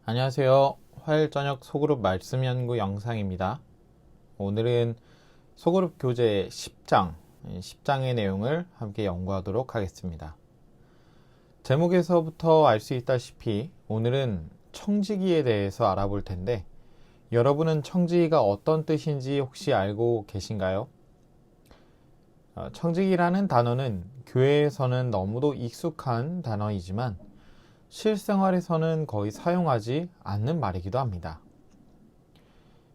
안녕하세요. 화요일 저녁 소그룹 말씀 연구 영상입니다. 오늘은 소그룹 교재 10장의 내용을 함께 연구하도록 하겠습니다. 제목에서부터 알 수 있다시피 오늘은 청지기에 대해서 알아볼 텐데, 여러분은 청지기가 어떤 뜻인지 혹시 알고 계신가요? 청지기라는 단어는 교회에서는 너무도 익숙한 단어이지만 실생활에서는 거의 사용하지 않는 말이기도 합니다.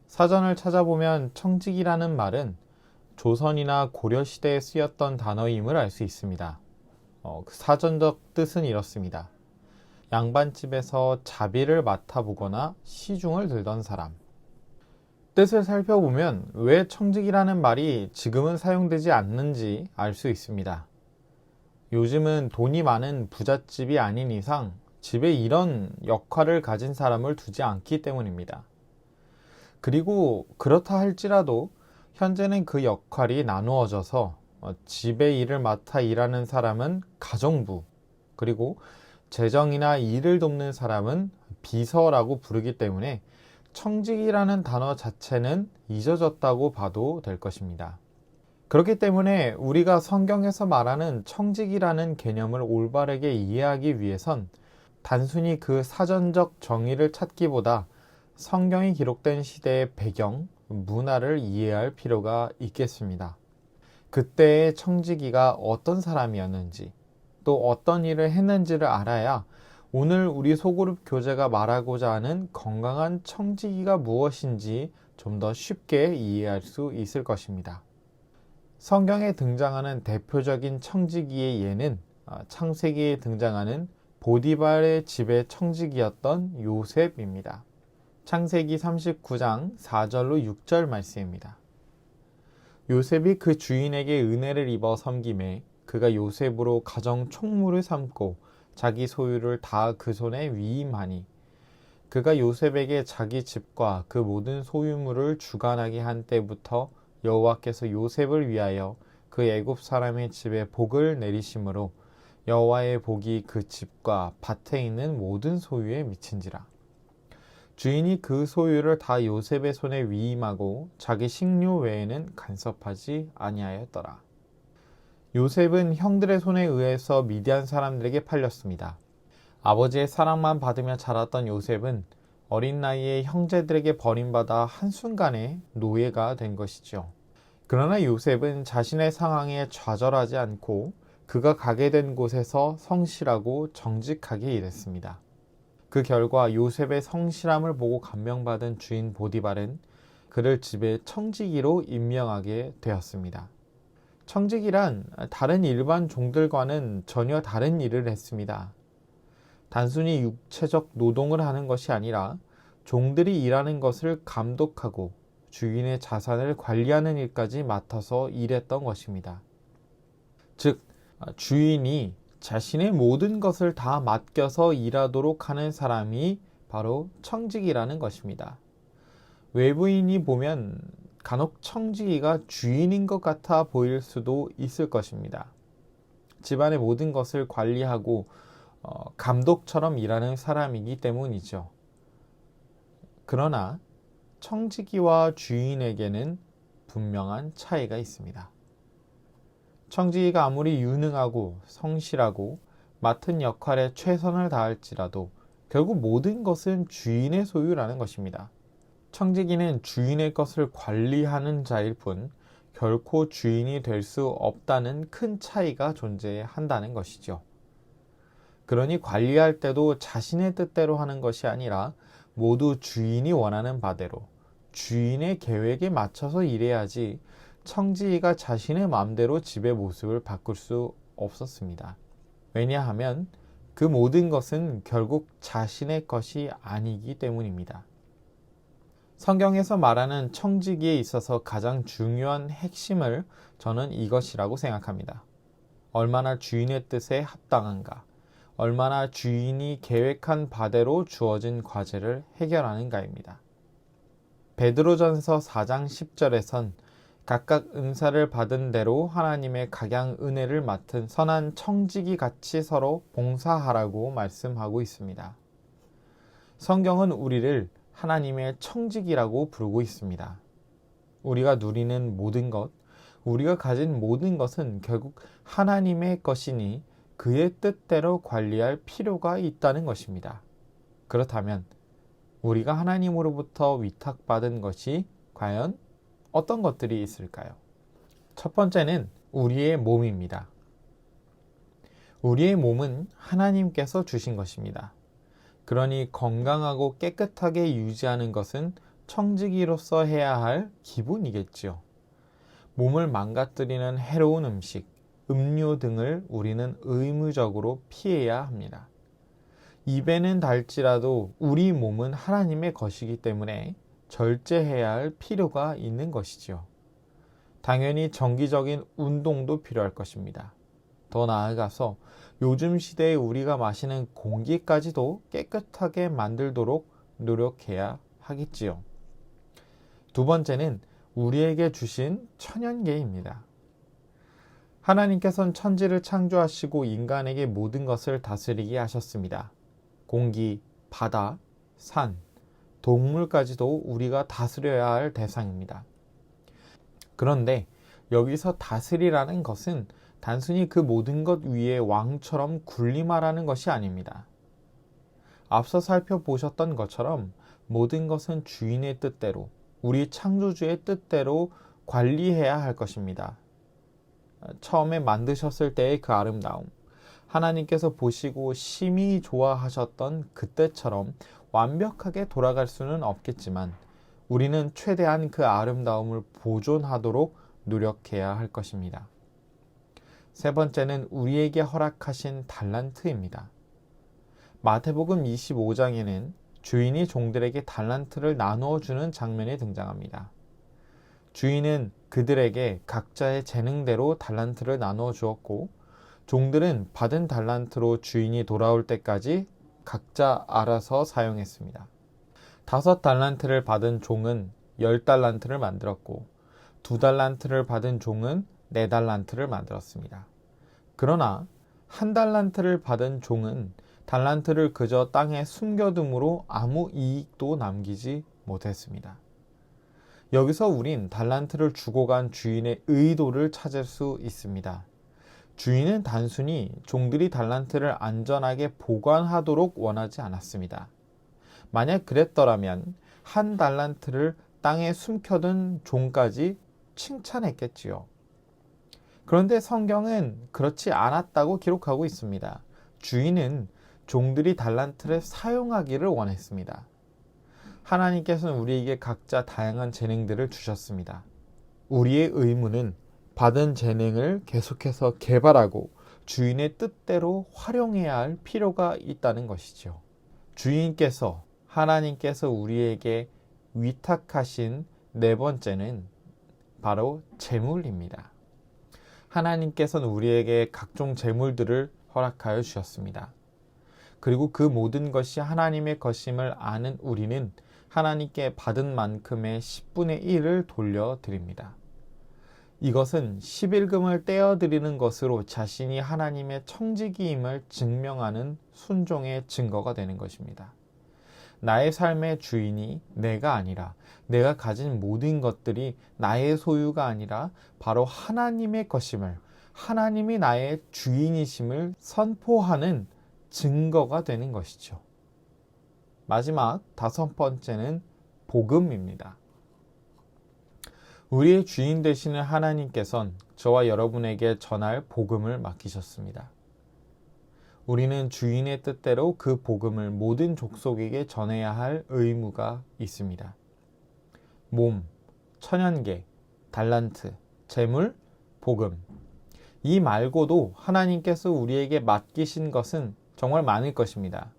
사전을 찾아보면 청지기라는 말은 조선이나 고려시대에 쓰였던 단어임을 알 수 있습니다. 그 사전적 뜻은 이렇습니다. 양반집에서 자비를 맡아보거나 시중을 들던 사람. 뜻을 살펴보면 왜 청지기라는 말이 지금은 사용되지 않는지 알 수 있습니다. 요즘은 돈이 많은 부잣집이 아닌 이상 집에 이런 역할을 가진 사람을 두지 않기 때문입니다. 그리고 그렇다 할지라도 현재는 그 역할이 나누어져서 집의 일을 맡아 일하는 사람은 가정부, 그리고 재정이나 일을 돕는 사람은 비서라고 부르기 때문에 청지기라는 단어 자체는 잊어졌다고 봐도 될 것입니다. 그렇기 때문에 우리가 성경에서 말하는 청지기라는 개념을 올바르게 이해하기 위해선 단순히 그 사전적 정의를 찾기보다 성경이 기록된 시대의 배경, 문화를 이해할 필요가 있겠습니다. 그때의 청지기가 어떤 사람이었는지, 또 어떤 일을 했는지를 알아야 오늘 우리 소그룹 교재가 말하고자 하는 건강한 청지기가 무엇인지 좀 더 쉽게 이해할 수 있을 것입니다. 성경에 등장하는 대표적인 청지기의 예는 창세기에 등장하는 보디발의 집의 청지기였던 요셉입니다. 창세기 39장 4절로 6절 말씀입니다. 요셉이 그 주인에게 은혜를 입어 섬김에 그가 요셉으로 가정 총무를 삼고 자기 소유를 다 그 손에 위임하니, 그가 요셉에게 자기 집과 그 모든 소유물을 주관하게 한 때부터 여호와께서 요셉을 위하여 그 애굽 사람의 집에 복을 내리심으로 여호와의 복이 그 집과 밭에 있는 모든 소유에 미친지라. 주인이 그 소유를 다 요셉의 손에 위임하고 자기 식료 외에는 간섭하지 아니하였더라. 요셉은 형들의 손에 의해서 미디안 사람들에게 팔렸습니다. 아버지의 사랑만 받으며 자랐던 요셉은 어린 나이에 형제들에게 버림받아 한순간에 노예가 된 것이죠. 그러나 요셉은 자신의 상황에 좌절하지 않고 그가 가게 된 곳에서 성실하고 정직하게 일했습니다. 그 결과 요셉의 성실함을 보고 감명받은 주인 보디발은 그를 집의 청지기로 임명하게 되었습니다. 청지기란 다른 일반 종들과는 전혀 다른 일을 했습니다. 단순히 육체적 노동을 하는 것이 아니라 종들이 일하는 것을 감독하고 주인의 자산을 관리하는 일까지 맡아서 일했던 것입니다. 즉, 주인이 자신의 모든 것을 다 맡겨서 일하도록 하는 사람이 바로 청지기라는 것입니다. 외부인이 보면 간혹 청지기가 주인인 것 같아 보일 수도 있을 것입니다. 집안의 모든 것을 관리하고 감독처럼 일하는 사람이기 때문이죠. 그러나 청지기와 주인에게는 분명한 차이가 있습니다. 청지기가 아무리 유능하고 성실하고 맡은 역할에 최선을 다할지라도 결국 모든 것은 주인의 소유라는 것입니다. 청지기는 주인의 것을 관리하는 자일 뿐 결코 주인이 될 수 없다는 큰 차이가 존재한다는 것이죠. 그러니 관리할 때도 자신의 뜻대로 하는 것이 아니라 모두 주인이 원하는 바대로 주인의 계획에 맞춰서 일해야지 청지기가 자신의 마음대로 집의 모습을 바꿀 수 없었습니다. 왜냐하면 그 모든 것은 결국 자신의 것이 아니기 때문입니다. 성경에서 말하는 청지기에 있어서 가장 중요한 핵심을 저는 이것이라고 생각합니다. 얼마나 주인의 뜻에 합당한가, 얼마나 주인이 계획한 바대로 주어진 과제를 해결하는가입니다. 베드로전서 4장 10절에선 각각 은사를 받은 대로 하나님의 각양 은혜를 맡은 선한 청지기 같이 서로 봉사하라고 말씀하고 있습니다. 성경은 우리를 하나님의 청지기라고 부르고 있습니다. 우리가 누리는 모든 것, 우리가 가진 모든 것은 결국 하나님의 것이니 그의 뜻대로 관리할 필요가 있다는 것입니다. 그렇다면 우리가 하나님으로부터 위탁받은 것이 과연 어떤 것들이 있을까요? 첫 번째는 우리의 몸입니다. 우리의 몸은 하나님께서 주신 것입니다. 그러니 건강하고 깨끗하게 유지하는 것은 청지기로서 해야 할 기본이겠지요. 몸을 망가뜨리는 해로운 음식, 음료 등을 우리는 의무적으로 피해야 합니다. 입에는 닳지라도 우리 몸은 하나님의 것이기 때문에 절제해야 할 필요가 있는 것이지요. 당연히 정기적인 운동도 필요할 것입니다. 더 나아가서 요즘 시대에 우리가 마시는 공기까지도 깨끗하게 만들도록 노력해야 하겠지요. 두 번째는 우리에게 주신 천연계입니다. 하나님께서는 천지를 창조하시고 인간에게 모든 것을 다스리게 하셨습니다. 공기, 바다, 산, 동물까지도 우리가 다스려야 할 대상입니다. 그런데 여기서 다스리라는 것은 단순히 그 모든 것 위에 왕처럼 군림하라는 것이 아닙니다. 앞서 살펴보셨던 것처럼 모든 것은 주인의 뜻대로, 우리 창조주의 뜻대로 관리해야 할 것입니다. 처음에 만드셨을 때의 그 아름다움, 하나님께서 보시고 심히 좋아하셨던 그때처럼 완벽하게 돌아갈 수는 없겠지만 우리는 최대한 그 아름다움을 보존하도록 노력해야 할 것입니다. 세 번째는 우리에게 허락하신 달란트입니다. 마태복음 25장에는 주인이 종들에게 달란트를 나누어 주는 장면이 등장합니다. 주인은 그들에게 각자의 재능대로 달란트를 나누어 주었고 종들은 받은 달란트로 주인이 돌아올 때까지 각자 알아서 사용했습니다. 5달란트를 받은 종은 10달란트를 만들었고 2달란트를 받은 종은 4달란트를 만들었습니다. 그러나 1달란트를 받은 종은 달란트를 그저 땅에 숨겨둠으로 아무 이익도 남기지 못했습니다. 여기서 우린 달란트를 주고 간 주인의 의도를 찾을 수 있습니다. 주인은 단순히 종들이 달란트를 안전하게 보관하도록 원하지 않았습니다. 만약 그랬더라면 1달란트를 땅에 숨겨둔 종까지 칭찬했겠지요. 그런데 성경은 그렇지 않았다고 기록하고 있습니다. 주인은 종들이 달란트를 사용하기를 원했습니다. 하나님께서는 우리에게 각자 다양한 재능들을 주셨습니다. 우리의 의무는 받은 재능을 계속해서 개발하고 주인의 뜻대로 활용해야 할 필요가 있다는 것이죠. 주인께서, 하나님께서 우리에게 위탁하신 네 번째는 바로 재물입니다. 하나님께서는 우리에게 각종 재물들을 허락하여 주셨습니다. 그리고 그 모든 것이 하나님의 것임을 아는 우리는 하나님께 받은 만큼의 10분의 1을 돌려드립니다. 이것은 11금을 떼어드리는 것으로 자신이 하나님의 청지기임을 증명하는 순종의 증거가 되는 것입니다. 나의 삶의 주인이 내가 아니라 내가 가진 모든 것들이 나의 소유가 아니라 바로 하나님의 것임을, 하나님이 나의 주인이심을 선포하는 증거가 되는 것이죠. 마지막 5번째는 복음입니다. 우리의 주인 되시는 하나님께서는 저와 여러분에게 전할 복음을 맡기셨습니다. 우리는 주인의 뜻대로 그 복음을 모든 족속에게 전해야 할 의무가 있습니다. 몸, 천연계, 달란트, 재물, 복음. 이 말고도 하나님께서 우리에게 맡기신 것은 정말 많을 것입니다.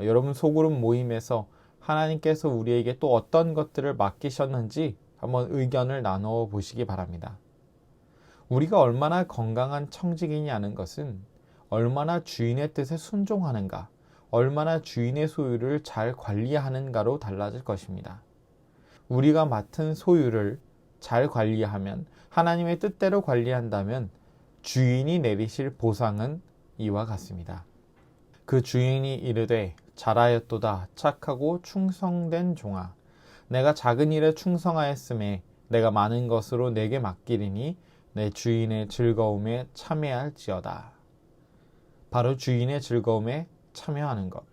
여러분 소그룹 모임에서 하나님께서 우리에게 또 어떤 것들을 맡기셨는지 한번 의견을 나눠 보시기 바랍니다. 우리가 얼마나 건강한 청지기냐는 것은 얼마나 주인의 뜻에 순종하는가, 얼마나 주인의 소유를 잘 관리하는가로 달라질 것입니다. 우리가 맡은 소유를 잘 관리하면, 하나님의 뜻대로 관리한다면 주인이 내리실 보상은 이와 같습니다. 그 주인이 이르되 잘하였도다 착하고 충성된 종아. 내가 작은 일에 충성하였음에 내가 많은 것으로 내게 맡기리니 내 주인의 즐거움에 참여할지어다. 바로 주인의 즐거움에 참여하는 것.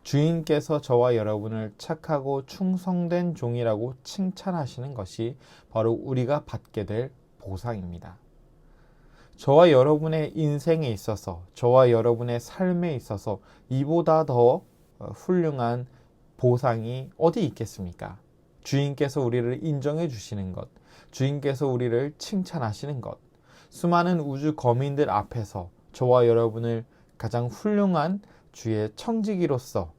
주인께서 저와 여러분을 착하고 충성된 종이라고 칭찬하시는 것이 바로 우리가 받게 될 보상입니다. 저와 여러분의 인생에 있어서, 저와 여러분의 삶에 있어서 이보다 더 훌륭한 보상이 어디 있겠습니까? 주인께서 우리를 인정해 주시는 것, 주인께서 우리를 칭찬하시는 것, 수많은 우주 거민들 앞에서 저와 여러분을 가장 훌륭한 주의 청지기로서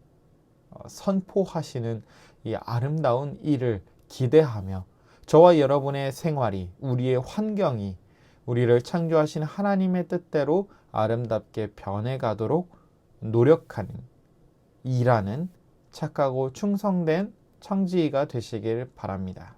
선포하시는 이 아름다운 일을 기대하며 저와 여러분의 생활이, 우리의 환경이 우리를 창조하신 하나님의 뜻대로 아름답게 변해가도록 노력하는, 일하는 착하고 충성된 청지기가 되시길 바랍니다.